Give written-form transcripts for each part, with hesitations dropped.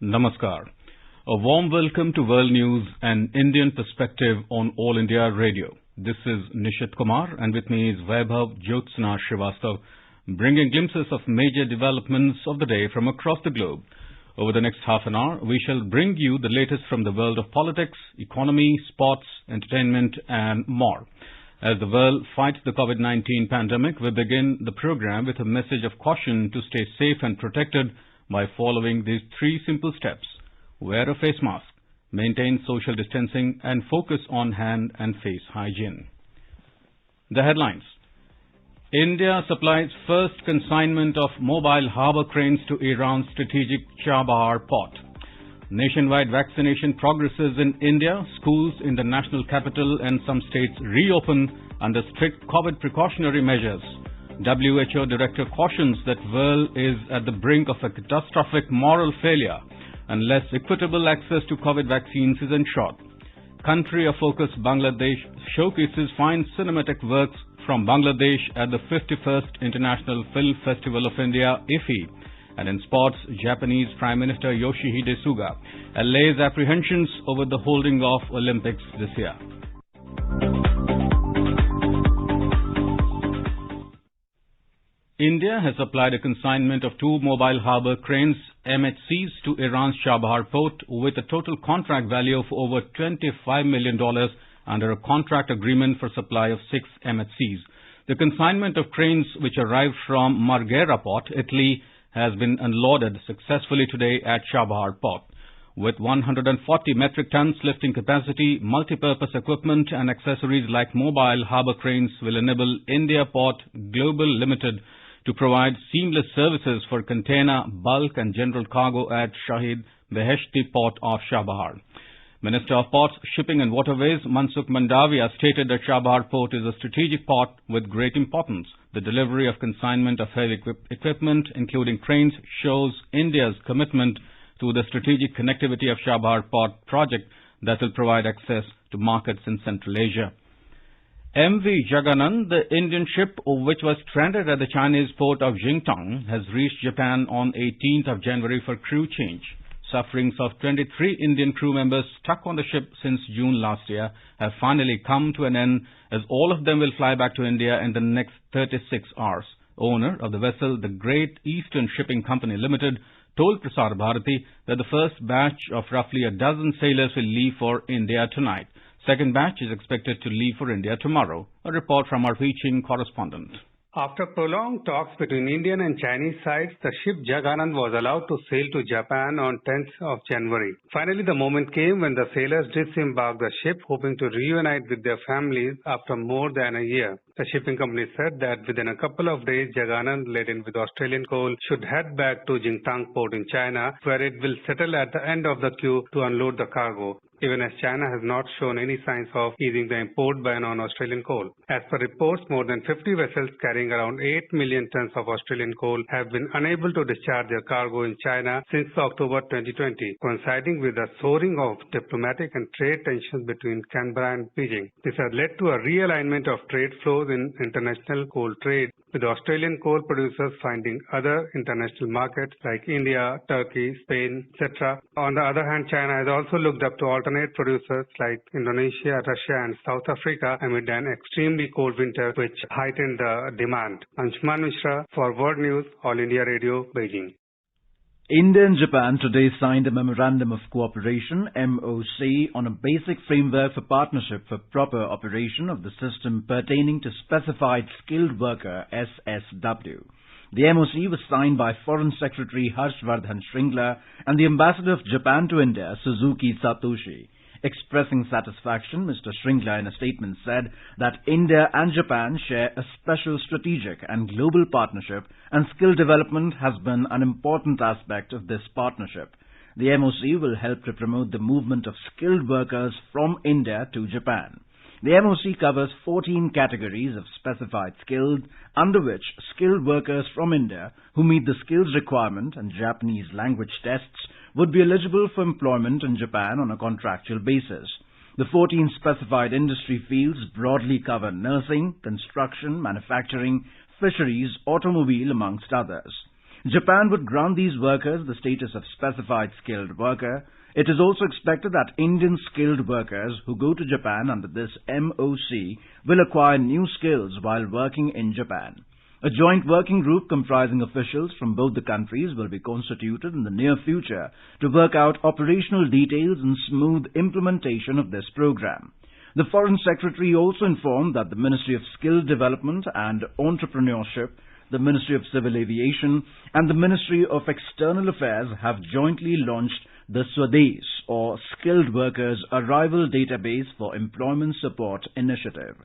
Namaskar. A warm welcome to World News and Indian Perspective on All India Radio. This is Nishit Kumar and with me is Vaibhav Jyotsna Srivastav, bringing glimpses of major developments of the day from across the globe. Over the next half an hour, we shall bring you the latest from the world of politics, economy, sports, entertainment and more. As the world fights the COVID-19 pandemic, we begin the program with a message of caution to stay safe and protected by following these three simple steps. Wear a face mask, maintain social distancing and focus on hand and face hygiene. The headlines. India supplies first consignment of mobile harbour cranes to Iran's strategic Chabahar port. Nationwide vaccination progresses in India. Schools in the national capital and some states reopen under strict COVID precautionary measures. WHO Director cautions that world is at the brink of a catastrophic moral failure unless equitable access to COVID vaccines is ensured. Country of focus Bangladesh showcases fine cinematic works from Bangladesh at the 51st International Film Festival of India, IFFI. And in sports, Japanese Prime Minister Yoshihide Suga allays apprehensions over the holding of Olympics this year. India has supplied a consignment of two mobile harbour cranes MHCs to Iran's Chabahar port with a total contract value of over $25 million under a contract agreement for supply of 6 MHCs. The consignment of cranes which arrived from Marghera port, Italy, has been unloaded successfully today at Chabahar port. With 140 metric tons lifting capacity, multi-purpose equipment and accessories like mobile harbour cranes will enable India Port Global Limited to provide seamless services for container, bulk and general cargo at Shahid Beheshti port of Chabahar. Minister of Ports, Shipping and Waterways Mansukh Mandavia stated that Chabahar port is a strategic port with great importance. The delivery of consignment of heavy equipment, including cranes, shows India's commitment to the strategic connectivity of Chabahar port project that will provide access to markets in Central Asia. MV Jagannath, the Indian ship which was stranded at the Chinese port of Jingtang, has reached Japan on 18th of January for crew change. Sufferings of 23 Indian crew members stuck on the ship since June last year have finally come to an end, as all of them will fly back to India in the next 36 hours. Owner of the vessel, the Great Eastern Shipping Company Limited, told Prasar Bharati that the first batch of roughly a dozen sailors will leave for India tonight. Second batch is expected to leave for India tomorrow. A report from our Beijing correspondent. After prolonged talks between Indian and Chinese sides, the ship Jagannath was allowed to sail to Japan on 10th of January. Finally, the moment came when the sailors disembarked the ship, hoping to reunite with their families after more than a year. The shipping company said that within a couple of days, Jagannath, laden with Australian coal, should head back to Jingtang port in China, where it will settle at the end of the queue to unload the cargo, even as China has not shown any signs of easing the import ban on Australian coal. As per reports, more than 50 vessels carrying around 8 million tons of Australian coal have been unable to discharge their cargo in China since October 2020, coinciding with the soaring of diplomatic and trade tensions between Canberra and Beijing. This has led to a realignment of trade flows in international coal trade, with Australian coal producers finding other international markets like India, Turkey, Spain, etc. On the other hand, China has also looked up to alternate producers like Indonesia, Russia and South Africa amid an extremely cold winter which heightened the demand. Anshuman Mishra for World News, All India Radio, Beijing. India and Japan today signed a Memorandum of Cooperation, MOC, on a basic framework for partnership for proper operation of the system pertaining to Specified Skilled Worker, SSW. The MOC was signed by Foreign Secretary Harshvardhan Shringla and the Ambassador of Japan to India, Suzuki Satoshi. Expressing satisfaction, Mr. Shringla in a statement said that India and Japan share a special strategic and global partnership, and skill development has been an important aspect of this partnership. The MOC will help to promote the movement of skilled workers from India to Japan. The MOC covers 14 categories of specified skills, under which skilled workers from India who meet the skills requirement and Japanese language tests would be eligible for employment in Japan on a contractual basis. The 14 specified industry fields broadly cover nursing, construction, manufacturing, fisheries, automobile, amongst others. Japan would grant these workers the status of specified skilled worker. It is also expected that Indian skilled workers who go to Japan under this MOC will acquire new skills while working in Japan. A joint working group comprising officials from both the countries will be constituted in the near future to work out operational details and smooth implementation of this program. The Foreign Secretary also informed that the Ministry of Skill Development and Entrepreneurship, the Ministry of Civil Aviation, and the Ministry of External Affairs have jointly launched the Swadesh, or Skilled Workers Arrival Database for Employment Support Initiative.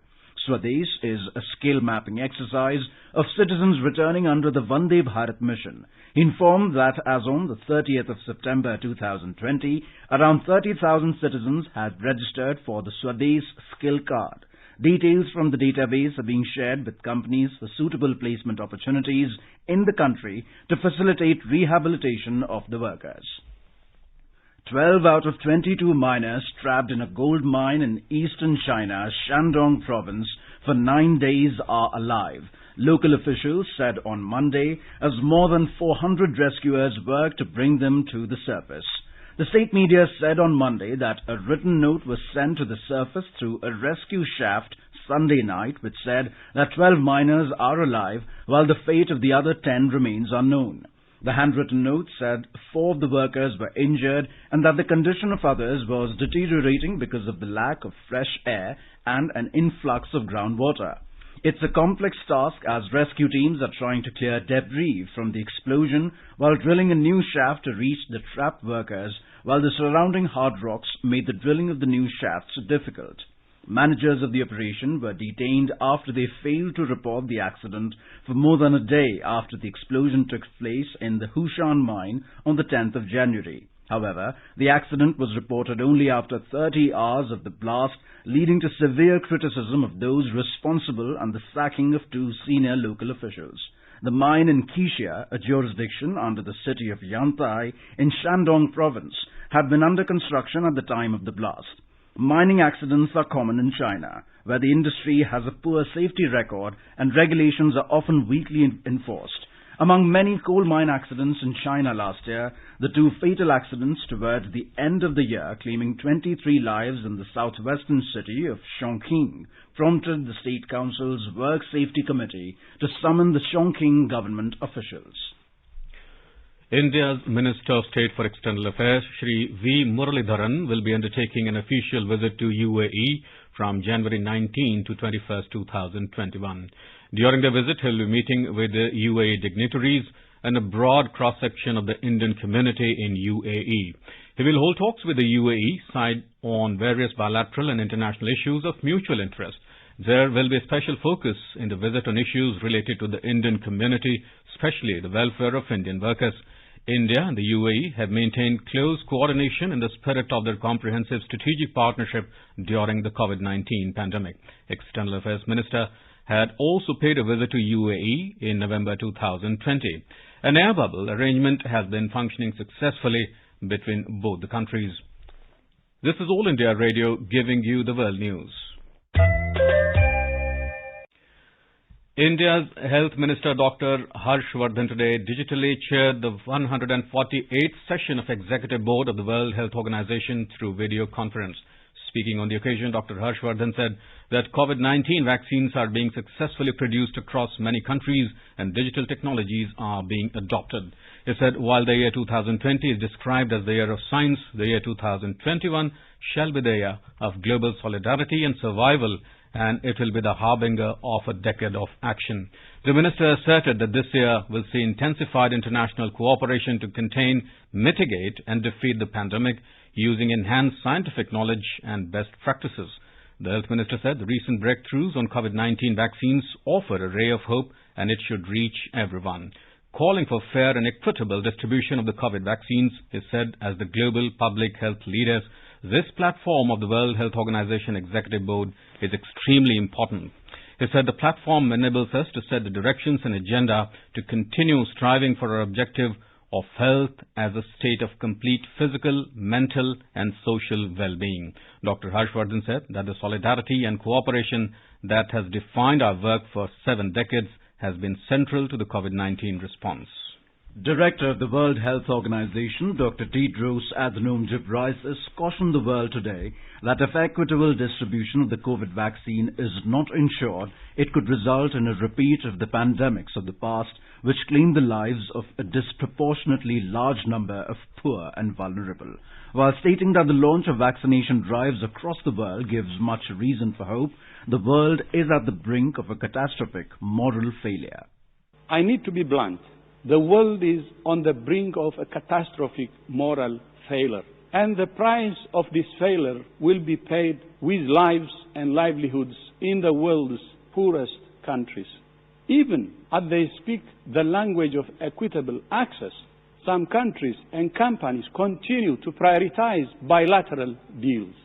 Swadesh is a skill mapping exercise of citizens returning under the Vande Bharat mission. He informed that as on the 30th of September 2020, around 30,000 citizens had registered for the Swadesh skill card. Details from the database are being shared with companies for suitable placement opportunities in the country to facilitate rehabilitation of the workers. 12 out of 22 miners trapped in a gold mine in eastern China's Shandong province for 9 days are alive, local officials said on Monday, as more than 400 rescuers work to bring them to the surface. The state media said on Monday that a written note was sent to the surface through a rescue shaft Sunday night, which said that 12 miners are alive, while the fate of the other 10 remains unknown. The handwritten note said 4 of the workers were injured and that the condition of others was deteriorating because of the lack of fresh air and an influx of groundwater. It's a complex task as rescue teams are trying to clear debris from the explosion while drilling a new shaft to reach the trapped workers, while the surrounding hard rocks made the drilling of the new shafts difficult. Managers of the operation were detained after they failed to report the accident for more than a day after the explosion took place in the Hushan mine on the 10th of January. However, the accident was reported only after 30 hours of the blast, leading to severe criticism of those responsible and the sacking of 2 senior local officials. The mine in Qixia, a jurisdiction under the city of Yantai in Shandong province, had been under construction at the time of the blast. Mining accidents are common in China, where the industry has a poor safety record and regulations are often weakly enforced. Among many coal mine accidents in China last year, the 2 fatal accidents towards the end of the year, claiming 23 lives in the southwestern city of Chongqing, prompted the State Council's Work Safety Committee to summon the Chongqing government officials. India's Minister of State for External Affairs, Shri V. Muralidharan, will be undertaking an official visit to UAE from January 19 to 21, 2021. During the visit, he will be meeting with the UAE dignitaries and a broad cross-section of the Indian community in UAE. He will hold talks with the UAE side on various bilateral and international issues of mutual interest. There will be a special focus in the visit on issues related to the Indian community, especially the welfare of Indian workers. India and the UAE have maintained close coordination in the spirit of their comprehensive strategic partnership during the COVID-19 pandemic. External Affairs Minister had also paid a visit to UAE in November 2020. An air bubble arrangement has been functioning successfully between both the countries. This is All India Radio giving you the world news. India's Health Minister Dr. Harshvardhan today digitally chaired the 148th session of Executive Board of the World Health Organization through video conference. Speaking on the occasion, Dr. Harshvardhan said that COVID-19 vaccines are being successfully produced across many countries and digital technologies are being adopted. He said while the year 2020 is described as the year of science, the year 2021 shall be the year of global solidarity and survival, and it will be the harbinger of a decade of action. The minister asserted that this year will see intensified international cooperation to contain, mitigate and defeat the pandemic using enhanced scientific knowledge and best practices. The health minister said the recent breakthroughs on COVID-19 vaccines offer a ray of hope and it should reach everyone. Calling for fair and equitable distribution of the COVID vaccines, he said as the global public health leaders, this platform of the World Health Organization Executive Board is extremely important. He said the platform enables us to set the directions and agenda to continue striving for our objective of health as a state of complete physical, mental and social well-being. Dr. Harshvardhan said that the solidarity and cooperation that has defined our work for 7 decades has been central to the COVID-19 response. Director of the World Health Organization, Dr. Tedros Adhanom Ghebreyesus, cautioned the world today that if equitable distribution of the COVID vaccine is not ensured, it could result in a repeat of the pandemics of the past, which claimed the lives of a disproportionately large number of poor and vulnerable. While stating that the launch of vaccination drives across the world gives much reason for hope, the world is at the brink of a catastrophic moral failure. I need to be blunt. The world is on the brink of a catastrophic moral failure. And the price of this failure will be paid with lives and livelihoods in the world's poorest countries. Even as they speak the language of equitable access, some countries and companies continue to prioritize bilateral deals,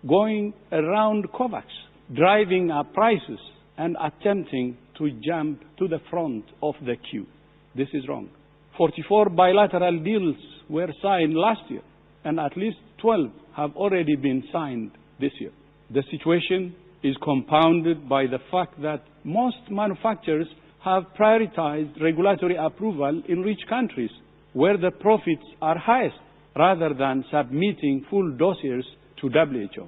going around COVAX, driving up prices and attempting to jump to the front of the queue. This is wrong. 44 bilateral deals were signed last year, and at least 12 have already been signed this year. The situation is compounded by the fact that most manufacturers have prioritized regulatory approval in rich countries, where the profits are highest, rather than submitting full dossiers to WHO.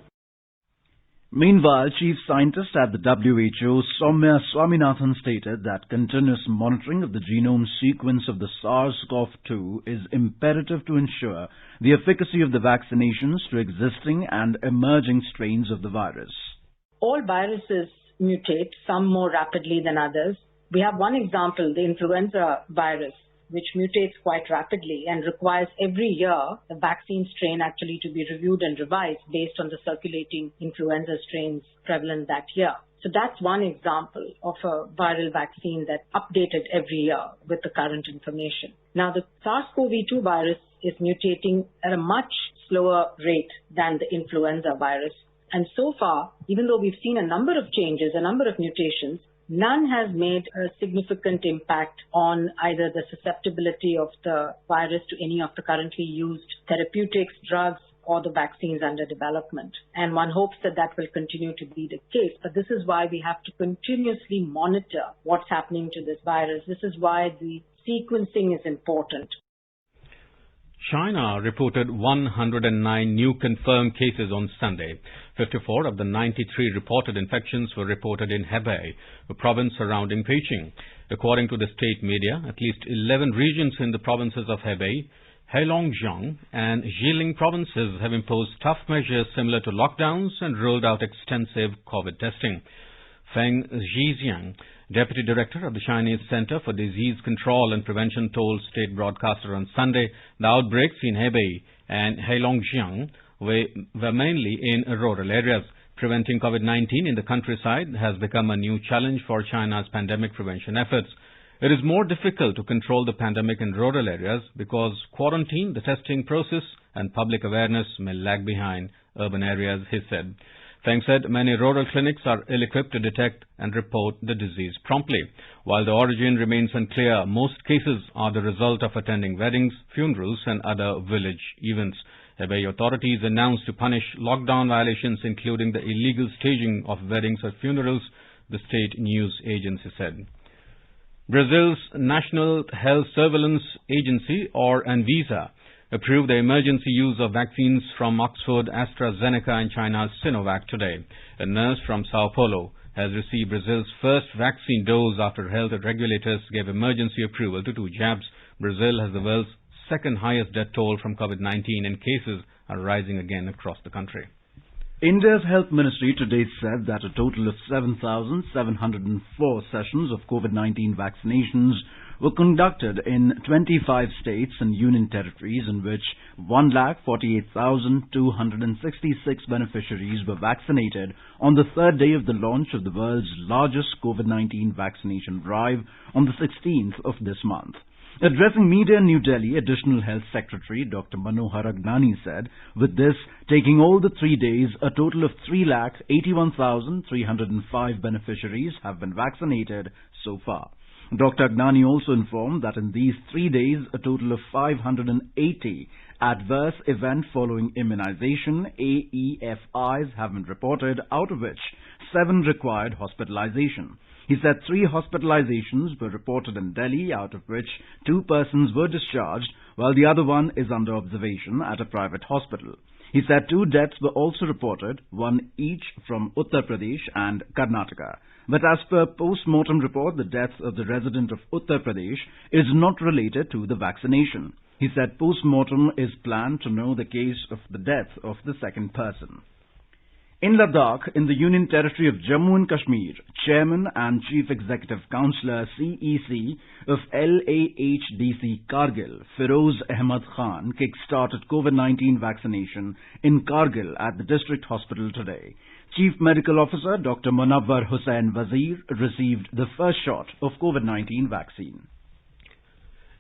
Meanwhile, Chief Scientist at the WHO, Soumya Swaminathan, stated that continuous monitoring of the genome sequence of the SARS-CoV-2 is imperative to ensure the efficacy of the vaccinations to existing and emerging strains of the virus. All viruses mutate, some more rapidly than others. We have one example, the influenza virus, which mutates quite rapidly and requires every year the vaccine strain actually to be reviewed and revised based on the circulating influenza strains prevalent that year. So that's one example of a viral vaccine that's updated every year with the current information. Now, the SARS-CoV-2 virus is mutating at a much slower rate than the influenza virus. And so far, even though we've seen a number of changes, a number of mutations, none has made a significant impact on either the susceptibility of the virus to any of the currently used therapeutics, drugs, or the vaccines under development. And one hopes that that will continue to be the case. But this is why we have to continuously monitor what's happening to this virus. This is why the sequencing is important. China reported 109 new confirmed cases on Sunday. 54 of the 93 reported infections were reported in Hebei, a province surrounding Beijing. According to the state media, at least 11 regions in the provinces of Hebei, Heilongjiang and Jilin provinces have imposed tough measures similar to lockdowns and rolled out extensive COVID testing. Feng Zhixiang, Deputy Director of the Chinese Center for Disease Control and Prevention, told state broadcaster on Sunday the outbreaks in Hebei and Heilongjiang were mainly in rural areas. Preventing COVID-19 in the countryside has become a new challenge for China's pandemic prevention efforts. It is more difficult to control the pandemic in rural areas because quarantine, the testing process, and public awareness may lag behind urban areas, he said. Feng said many rural clinics are ill-equipped to detect and report the disease promptly. While the origin remains unclear, most cases are the result of attending weddings, funerals, and other village events. Hebei authorities announced to punish lockdown violations, including the illegal staging of weddings or funerals, the state news agency said. Brazil's National Health Surveillance Agency, or Anvisa, approved the emergency use of vaccines from Oxford, AstraZeneca and China's Sinovac today. A nurse from Sao Paulo has received Brazil's first vaccine dose after health regulators gave emergency approval to 2 jabs. Brazil has the world's second highest death toll from COVID-19 and cases are rising again across the country. India's Health Ministry today said that a total of 7,704 sessions of COVID-19 vaccinations were conducted in 25 states and union territories, in which 148,266 beneficiaries were vaccinated on the third day of the launch of the world's largest COVID-19 vaccination drive on the 16th of this month. Addressing media in New Delhi, Additional Health Secretary Dr. Manohar Agnani said, with this, taking all the 3 days, a total of 3,81,305 beneficiaries have been vaccinated so far. Dr. Agnani also informed that in these 3 days, a total of 580 adverse event following immunization AEFIs have been reported, out of which 7 required hospitalization. He said 3 hospitalizations were reported in Delhi, out of which 2 persons were discharged, while the other one is under observation at a private hospital. He said 2 deaths were also reported, 1 each from Uttar Pradesh and Karnataka. But as per post-mortem report, the death of the resident of Uttar Pradesh is not related to the vaccination. He said post-mortem is planned to know the case of the death of the second person. In Ladakh, in the Union Territory of Jammu and Kashmir, Chairman and Chief Executive Councillor CEC of LAHDC Kargil, Feroz Ahmad Khan, kick-started COVID-19 vaccination in Kargil at the district hospital today. Chief Medical Officer Dr. Munawwar Hussain Wazir received the first shot of COVID-19 vaccine.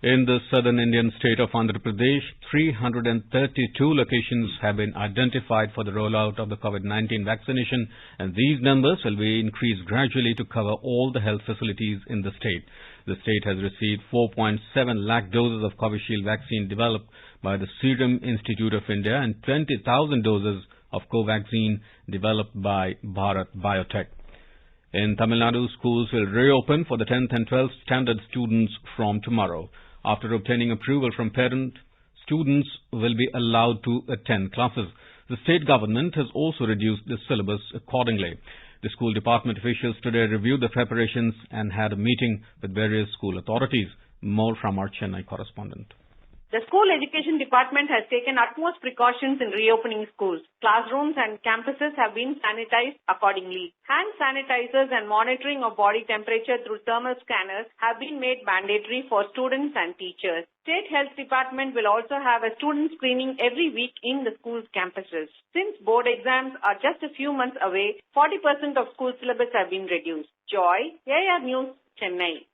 In the southern Indian state of Andhra Pradesh, 332 locations have been identified for the rollout of the COVID-19 vaccination, and these numbers will be increased gradually to cover all the health facilities in the state. The state has received 4.7 lakh doses of Covishield vaccine developed by the Serum Institute of India and 20,000 doses of Covaxin developed by Bharat Biotech. In Tamil Nadu, schools will reopen for the 10th and 12th standard students from tomorrow. After obtaining approval from parents, students will be allowed to attend classes. The state government has also reduced the syllabus accordingly. The school department officials today reviewed the preparations and had a meeting with various school authorities. More from our Chennai correspondent. The school education department has taken utmost precautions in reopening schools. Classrooms and campuses have been sanitized accordingly. Hand sanitizers and monitoring of body temperature through thermal scanners have been made mandatory for students and teachers. State Health Department will also have a student screening every week in the school's campuses. Since board exams are just a few months away, 40% of school syllabus have been reduced. Joy, AIR News, Chennai.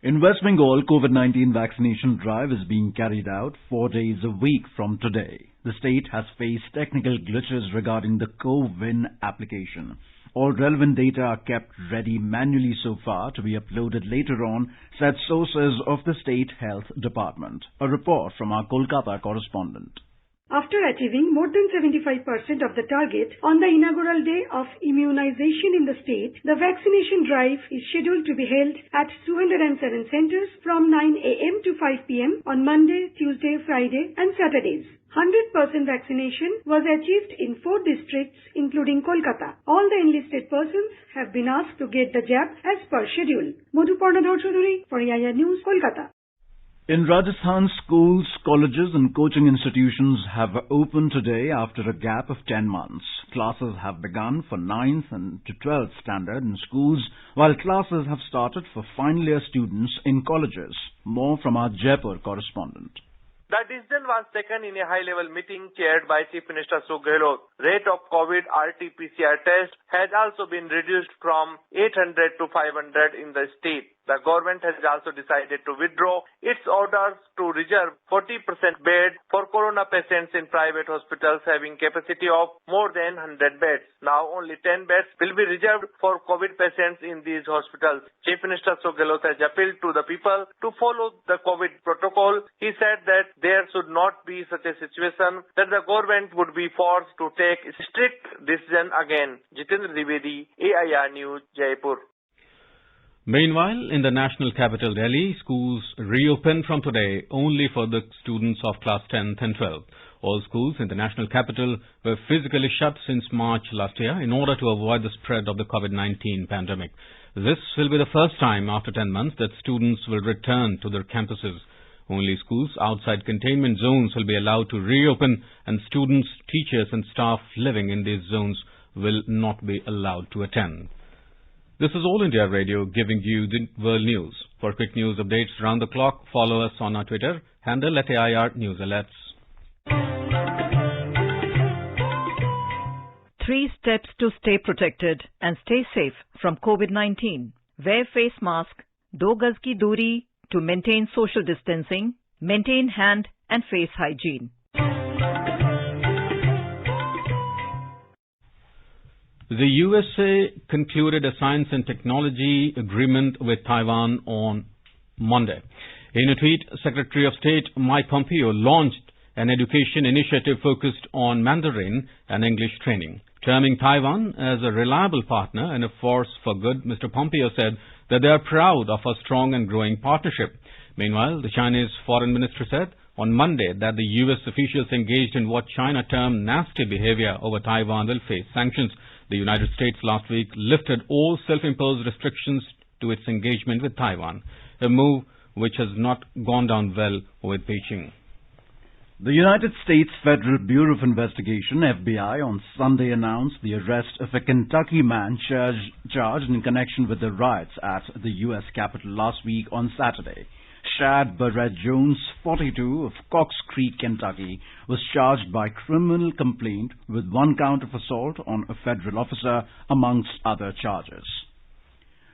In West Bengal, COVID-19 vaccination drive is being carried out 4 days a week from today. The state has faced technical glitches regarding the CoWIN application. All relevant data are kept ready manually so far to be uploaded later on, said sources of the State Health Department. A report from our Kolkata correspondent. After achieving more than 75% of the target on the inaugural day of immunization in the state, the vaccination drive is scheduled to be held at 207 centers from 9 a.m. to 5 p.m. on Monday, Tuesday, Friday and Saturdays. 100% vaccination was achieved in 4 districts including Kolkata. All the enlisted persons have been asked to get the jab as per schedule. Madhuparna Chaudhary for AIR News, Kolkata. In Rajasthan, schools, colleges and coaching institutions have opened today after a gap of 10 months. Classes have begun for 9th and to 12th standard in schools, while classes have started for final year students in colleges. More from our Jaipur correspondent. The decision was taken in a high-level meeting chaired by Chief Minister Ashok Gehlot. Rate of COVID RT-PCR test has also been reduced from 800 to 500 in the state. The government has also decided to withdraw its orders to reserve 40% bed for corona patients in private hospitals having capacity of more than 100 beds. Now only 10 beds will be reserved for COVID patients in these hospitals. Chief Minister Ashok Gehlot has appealed to the people to follow the COVID protocol. He said that there should not be such a situation that the government would be forced to take a strict decision again. Jitendra Dwivedi, AIR News, Jaipur. Meanwhile, in the national capital Delhi, schools reopen from today only for the students of class 10th and 12th. All schools in the national capital were physically shut since March last year in order to avoid the spread of the COVID-19 pandemic. This will be the first time after 10 months that students will return to their campuses. Only schools outside containment zones will be allowed to reopen, and students, teachers and staff living in these zones will not be allowed to attend. This is All India Radio giving you the world news. For quick news updates round the clock, follow us on our Twitter handle at AIR News Alerts. 3 steps to stay protected and stay safe from COVID-19. Wear face mask, 2 gaz ki duri to maintain social distancing, maintain hand and face hygiene. The USA concluded a science and technology agreement with Taiwan on Monday. In a tweet, Secretary of State Mike Pompeo launched an education initiative focused on Mandarin and English training. Terming Taiwan as a reliable partner and a force for good, Mr. Pompeo said that they are proud of a strong and growing partnership. Meanwhile, the Chinese foreign minister said on Monday that the U.S. officials engaged in what China termed nasty behavior over Taiwan will face sanctions. The United States last week lifted all self-imposed restrictions to its engagement with Taiwan, a move which has not gone down well with Beijing. The United States Federal Bureau of Investigation, FBI, on Sunday announced the arrest of a Kentucky man charged in connection with the riots at the U.S. Capitol last week on Saturday. Shad Barrett Jones, 42, of Cox Creek, Kentucky, was charged by criminal complaint with one count of assault on a federal officer, amongst other charges.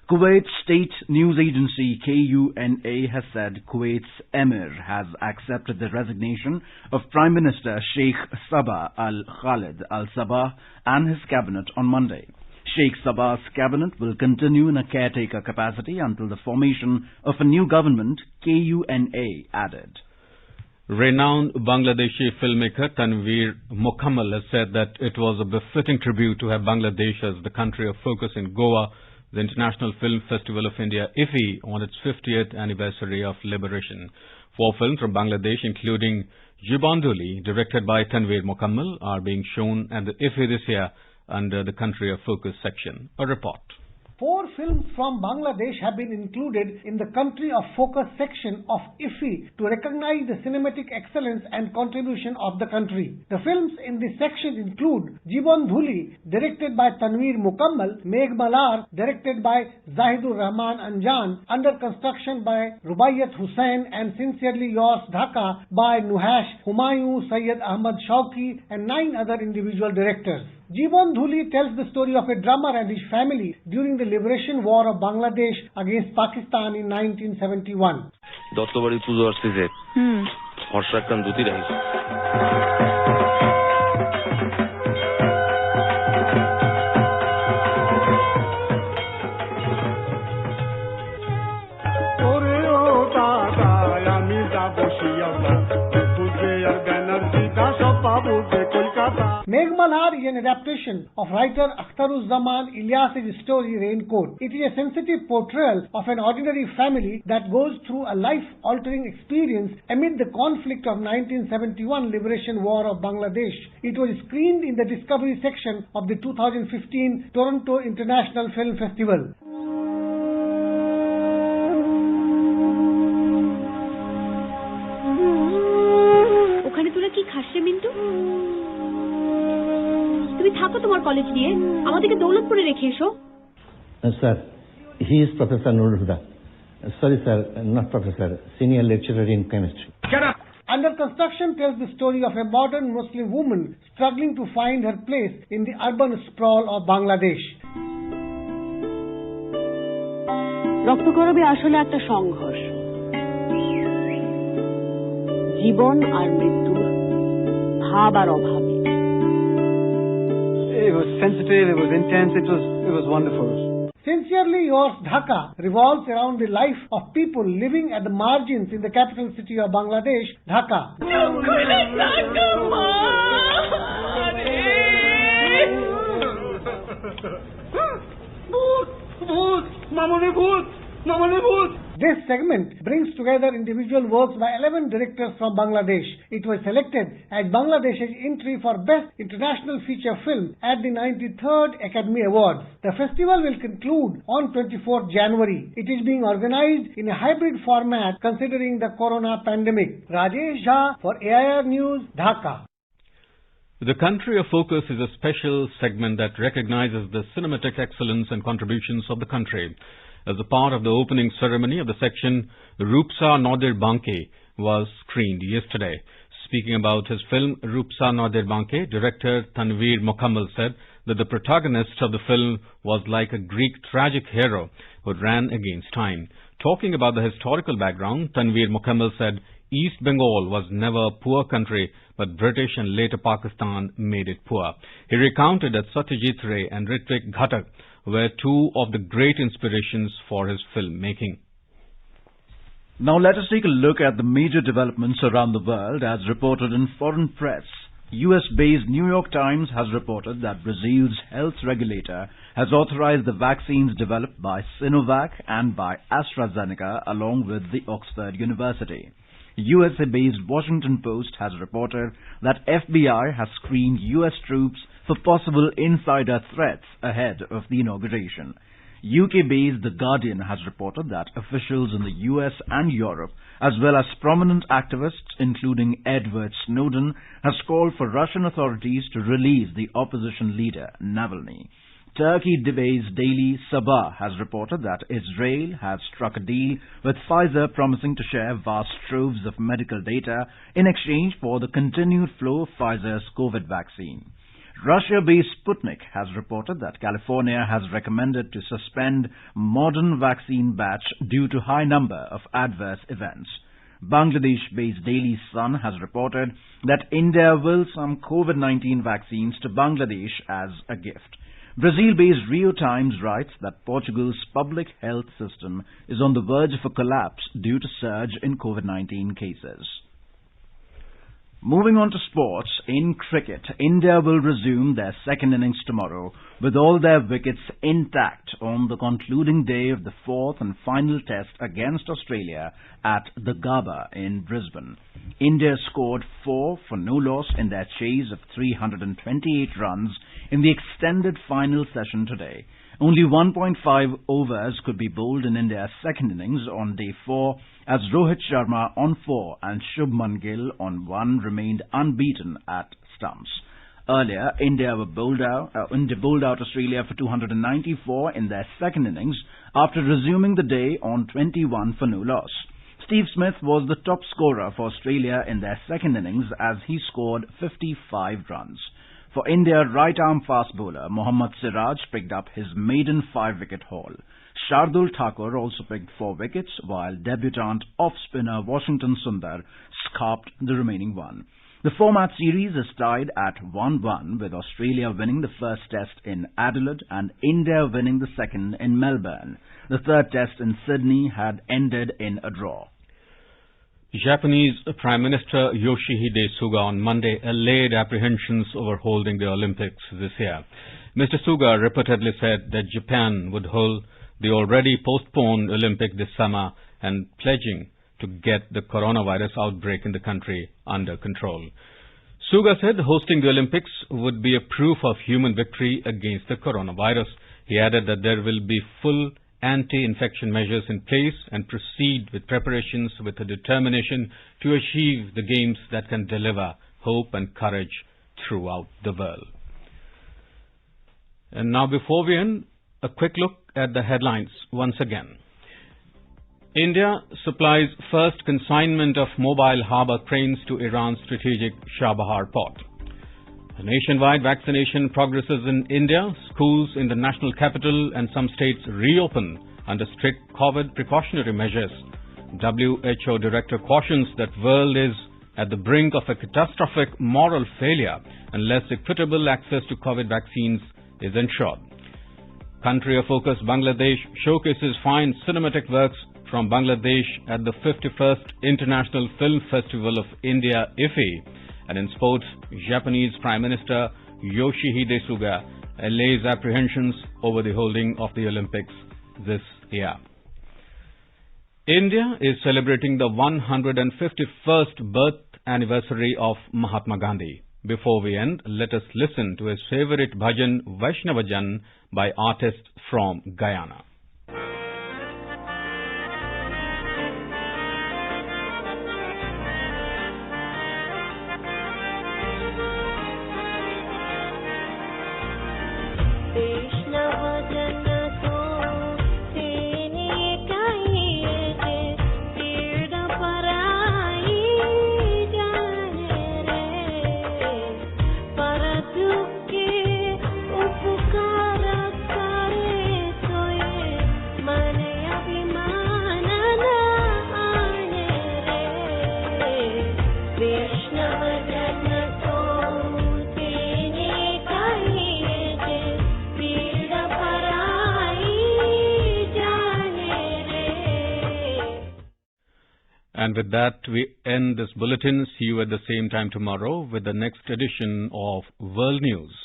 Kuwait's state news agency KUNA has said Kuwait's emir has accepted the resignation of Prime Minister Sheikh Sabah Al-Khalid Al-Sabah and his cabinet on Monday. Sheikh Sabah's cabinet will continue in a caretaker capacity until the formation of a new government, KUNA added. Renowned Bangladeshi filmmaker Tanveer Mukhammal has said that it was a befitting tribute to have Bangladesh as the country of focus in Goa, the International Film Festival of India, IFFI, on its 50th anniversary of liberation. 4 films from Bangladesh, including Jibanduli, directed by Tanveer Mukhammal, are being shown at the IFFI this year under the Country of Focus section. A report. 4 films from Bangladesh have been included in the Country of Focus section of IFFI to recognize the cinematic excellence and contribution of the country. The films in this section include Jibanduli, directed by Tanveer Mukhammal, Megh Malar, directed by Zahidur Rahman Anjan, Under Construction by Rubaiyat Hussain, and Sincerely Yours Dhaka by Nuhash Humayun, Sayyid Ahmad Shauki, and 9 other individual directors. Jibanduli tells the story of a drummer and his family during the liberation war of Bangladesh against Pakistan in 1971. Duttabari পুজো আসছে যে ফর্সা একখান ধুতি রাখিস ওরে ও দাদা আমি যাব শিয়াবা বুঝে আর ব্যানার্জি দাস পাবো যে Kolkata. Megh Malar is an adaptation of writer Akhtaruzzaman Ilyas's story Raincoat. It is a sensitive portrayal of an ordinary family that goes through a life-altering experience amid the conflict of 1971 liberation war of Bangladesh. It was screened in the Discovery section of the 2015 Toronto International Film Festival. ওখানে তোরা কি খাসে মিন্টু? তুমি থাকো তোমার college নিয়ে, আমাদেরকে দৌলতপুরে রেখে এসো। Sir, he is professor Nurul Huda. Sorry sir, not professor, senior lecturer in chemistry. Under Construction tells the story of a modern Muslim woman struggling to find her place in the urban sprawl of Bangladesh. রক্তকরবে আসলে একটা সংঘর্ষ, জীবন আর মৃত্যুর, ভাব আর অভাবে। It was sensitive, it was intense, it was wonderful. Sincerely Yours Dhaka revolves around the life of people living at the margins in the capital city of Bangladesh, Dhaka. This segment brings together individual works by 11 directors from Bangladesh. It was selected as Bangladesh's entry for Best International Feature Film at the 93rd Academy Awards. The festival will conclude on 24th January. It is being organized in a hybrid format considering the corona pandemic. Rajesh Jha for AIR News, Dhaka. The Country of Focus is a special segment that recognizes the cinematic excellence and contributions of the country. As a part of the opening ceremony of the section, Rupsa Nadir Banke was screened yesterday. Speaking about his film Rupsa Nadir Banke, director Tanveer Mukhammal said that the protagonist of the film was like a Greek tragic hero who ran against time. Talking about the historical background, Tanveer Mukhammal said East Bengal was never a poor country, but British and later Pakistan made it poor. He recounted that Satyajit Ray and Ritvik Ghatak were 2 of the great inspirations for his filmmaking. Now let us take a look at the major developments around the world as reported in foreign press. US-based New York Times has reported that Brazil's health regulator has authorized the vaccines developed by Sinovac and by AstraZeneca along with the Oxford University. USA-based Washington Post has reported that FBI has screened US troops for possible insider threats ahead of the inauguration. UK-based The Guardian has reported that officials in the US and Europe, as well as prominent activists including Edward Snowden, has called for Russian authorities to release the opposition leader Navalny. Turkey-based daily Sabah has reported that Israel has struck a deal with Pfizer promising to share vast troves of medical data in exchange for the continued flow of Pfizer's COVID vaccine. Russia-based Sputnik has reported that California has recommended to suspend modern vaccine batch due to high number of adverse events. Bangladesh-based Daily Sun has reported that India will send COVID-19 vaccines to Bangladesh as a gift. Brazil-based Rio Times writes that Portugal's public health system is on the verge of a collapse due to surge in COVID-19 cases. Moving on to sports, in cricket, India will resume their second innings tomorrow with all their wickets intact on the concluding day of the fourth and final test against Australia at the Gabba in Brisbane. India scored 4 for no loss in their chase of 328 runs in the extended final session today. Only 1.5 overs could be bowled in India's second innings on day 4 as Rohit Sharma on 4 and Shubman Gill on 1 remained unbeaten at stumps. Earlier, India bowled out Australia for 294 in their second innings after resuming the day on 21 for no loss. Steve Smith was the top scorer for Australia in their second innings as he scored 55 runs. For India, right-arm fast bowler Mohammad Siraj picked up his maiden 5-wicket haul. Shardul Thakur also picked 4 wickets, while debutant off-spinner Washington Sundar scarped the remaining 1. The 4-match series is tied at 1-1, with Australia winning the first test in Adelaide and India winning the second in Melbourne. The third test in Sydney had ended in a draw. Japanese Prime Minister Yoshihide Suga on Monday allayed apprehensions over holding the Olympics this year. Mr. Suga reportedly said that Japan would hold the already postponed Olympic this summer and pledging to get the coronavirus outbreak in the country under control. Suga said hosting the Olympics would be a proof of human victory against the coronavirus. He added that there will be full anti-infection measures in place and proceed with preparations with a determination to achieve the games that can deliver hope and courage throughout the world. And now before we end, a quick look at the headlines once again. India supplies first consignment of mobile harbour cranes to Iran's strategic Chabahar port. A nationwide vaccination progresses in India. Schools in the national capital and some states reopen under strict COVID precautionary measures. WHO director cautions that world is at the brink of a catastrophic moral failure unless equitable access to COVID vaccines is ensured. Country of focus Bangladesh showcases fine cinematic works from Bangladesh at the 51st International Film Festival of India, IFFI. And in sports, Japanese Prime Minister Yoshihide Suga allays apprehensions over the holding of the Olympics this year. India is celebrating the 151st birth anniversary of Mahatma Gandhi. Before we end, let us listen to his favorite bhajan Vaishnavajan by artists from Guyana. And with that, we end this bulletin. See you at the same time tomorrow with the next edition of World News.